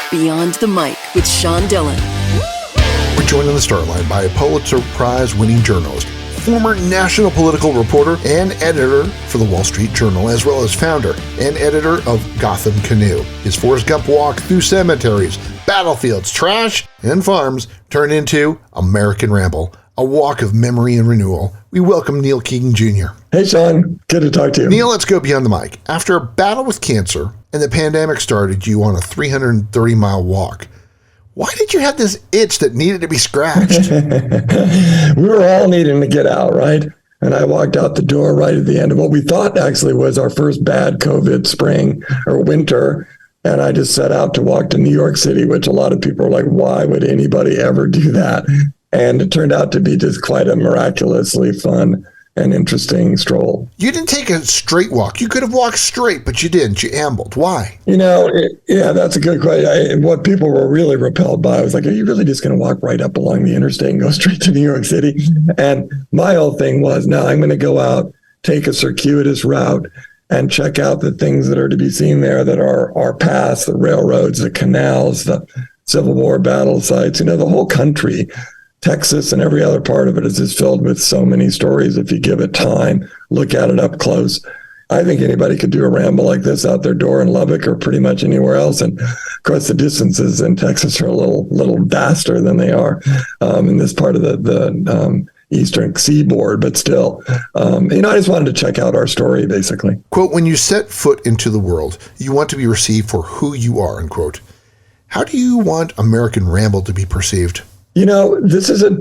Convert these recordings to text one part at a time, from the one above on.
Beyond the Mic with Sean Dillon. We're joined on the Starline by a Pulitzer Prize winning journalist, former national political reporter and editor for the Wall Street Journal, as well as founder and editor of Gotham Canoe. His Forrest Gump walk through cemeteries, battlefields, trash, and farms turned into American Ramble, a walk of memory and renewal. We welcome Neil King Jr. Hey, Sean. Good to talk to you. Neil, let's go beyond the mic. After a battle with cancer and the pandemic started you on a 330-mile walk, why did you have this itch that needed to be scratched? We were all needing to get out, right? And I walked out the door right at the end of what we thought actually was our first bad COVID spring or winter. And I just set out to walk to New York City, which a lot of people are like, why would anybody ever do that? And it turned out to be just quite a miraculously fun and interesting stroll. You didn't take a straight walk. You could have walked straight, but you didn't. You ambled. Why? Yeah, that's a good question. What people were really repelled by was like, are you really just going to walk right up along the interstate and go straight to New York City? And my whole thing was, no, I'm going to go out, take a circuitous route, and check out the things that are to be seen there that are our past, the railroads, the canals, the Civil War battle sites, the whole country. Texas and every other part of it is just filled with so many stories if you give it time, look at it up close. I think anybody could do a ramble like this out their door in Lubbock or pretty much anywhere else. And of course, the distances in Texas are a little vaster than they are in this part of the eastern seaboard. But still, I just wanted to check out our story, basically. Quote, when you set foot into the world, you want to be received for who you are, unquote. How do you want American Ramble to be perceived? This is a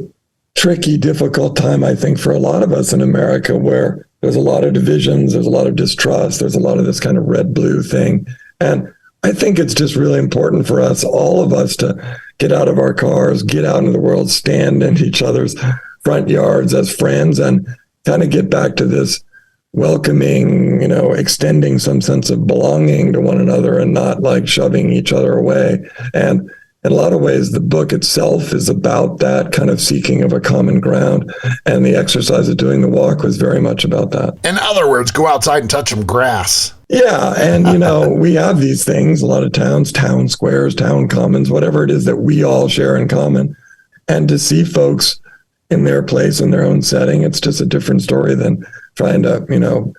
tricky, difficult time, I think, for a lot of us in America, where there's a lot of divisions, there's a lot of distrust, there's a lot of this kind of red-blue thing. And I think it's just really important for us, all of us, to get out of our cars, get out into the world, stand in each other's front yards as friends, and kind of get back to this welcoming, extending some sense of belonging to one another and not like shoving each other away. And in a lot of ways, the book itself is about that kind of seeking of a common ground. And the exercise of doing the walk was very much about that. In other words, go outside and touch some grass. Yeah. And, we have these things, a lot of towns, town squares, town commons, whatever it is that we all share in common. And to see folks in their place, in their own setting, it's just a different story than trying to,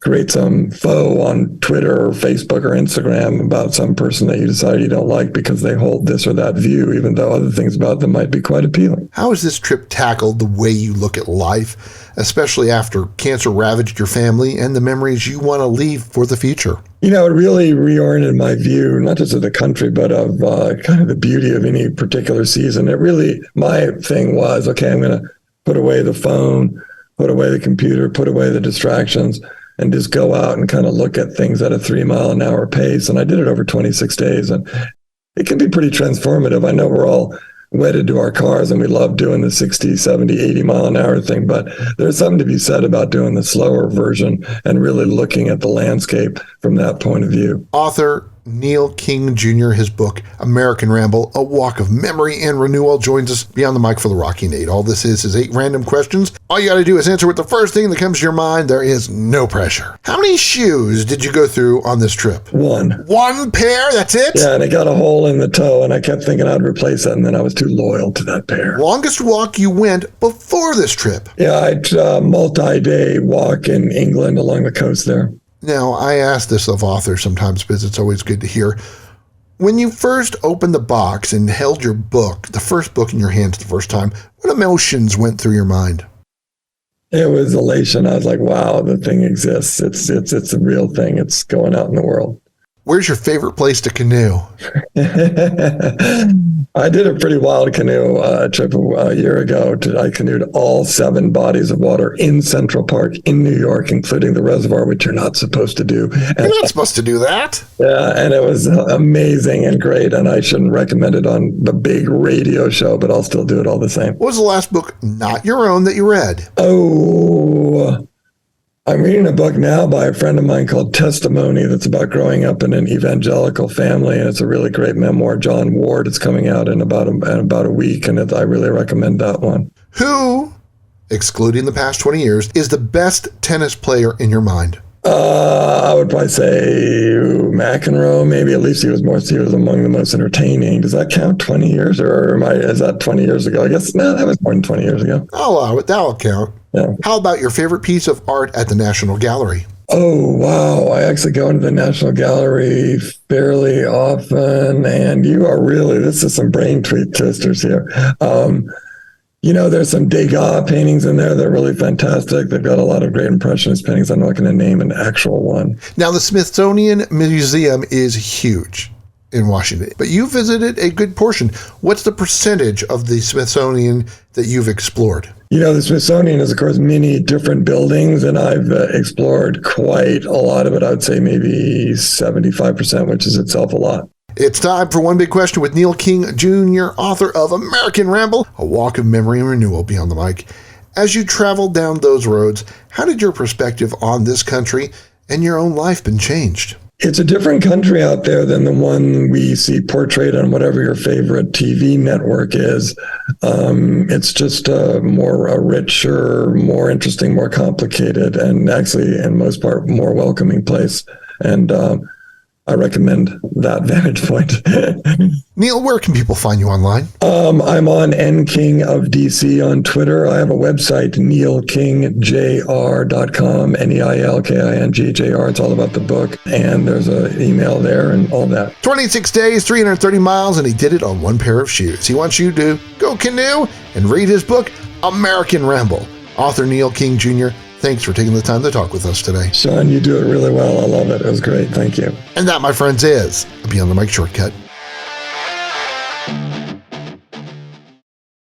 create some foe on Twitter or Facebook or Instagram about some person that you decide you don't like because they hold this or that view, even though other things about them might be quite appealing. How has this trip tackled the way you look at life, especially after cancer ravaged your family and the memories you want to leave for the future? It really reoriented my view, not just of the country, but of kind of the beauty of any particular season. My thing was, okay, I'm going to put away the phone, put away the computer, put away the distractions, and just go out and kind of look at things at a 3-mile-an-hour pace. And I did it over 26 days. And it can be pretty transformative. I know we're all wedded to our cars and we love doing the 60, 70, 80-mile-an-hour thing, but there's something to be said about doing the slower version and really looking at the landscape from that point of view. Author Neil King Jr., his book, American Ramble, A Walk of Memory and Renewal, joins us beyond the mic for the Rocky Nate. All this is 8 random questions. All you got to do is answer with the first thing that comes to your mind. There is no pressure. How many shoes did you go through on this trip? One. One pair? That's it? Yeah, and it got a hole in the toe, and I kept thinking I'd replace it, and then I was too loyal to that pair. Longest walk you went before this trip? Yeah, I multi-day walk in England along the coast there. Now, I ask this of authors sometimes because it's always good to hear. When you first opened the box and held your book, the first book in your hands the first time, what emotions went through your mind? It was elation. I was like, wow, the thing exists. It's a real thing. It's going out in the world. Where's your favorite place to canoe? I did a pretty wild canoe trip a year ago. I canoed all 7 bodies of water in Central Park in New York, including the reservoir, which you're not supposed to do. You're not supposed to do that. Yeah, and it was amazing and great, and I shouldn't recommend it on the big radio show, but I'll still do it all the same. What was the last book, not your own, that you read? Oh, I'm reading a book now by a friend of mine called Testimony that's about growing up in an evangelical family, and it's a really great memoir. John Ward. It's coming out in about a week, and I really recommend that one. Who, excluding the past 20 years, is the best tennis player in your mind? I would probably say McEnroe, maybe. At least he was among the most entertaining. Does that count 20 years or is that 20 years ago? I guess, no, that was more than 20 years ago. I'll allow it. That'll count. Yeah. How about your favorite piece of art at the National Gallery? Oh, wow. I actually go into the National Gallery fairly often, and this is some brain twisters here. There's some Degas paintings in there that are really fantastic. They've got a lot of great Impressionist paintings. I'm not going to name an actual one. Now, the Smithsonian Museum is huge in Washington, but you visited a good portion. What's the percentage of the Smithsonian that you've explored? The Smithsonian is, of course, many different buildings, and I've explored quite a lot of it. I would say maybe 75%, which is itself a lot. It's time for One Big Question with Neil King Jr., author of American Ramble, A Walk of Memory and Renewal, Beyond the Mic. As you traveled down those roads, how did your perspective on this country and your own life been changed? It's a different country out there than the one we see portrayed on whatever your favorite TV network is. It's just a richer, more interesting, more complicated, and actually, in most part, more welcoming place. And I recommend that vantage point. Neil, where can people find you online? I'm on NKing of DC on Twitter. I have a website, neilkingjr.com, NEILKINGJR. It's all about the book. And there's an email there and all that. 26 days, 330 miles, and he did it on one pair of shoes. He wants you to go canoe and read his book, American Ramble. Author Neil King Jr., thanks for taking the time to talk with us today. Sean, you do it really well. I love it. It was great. Thank you. And that, my friends, is a Beyond the Mic shortcut.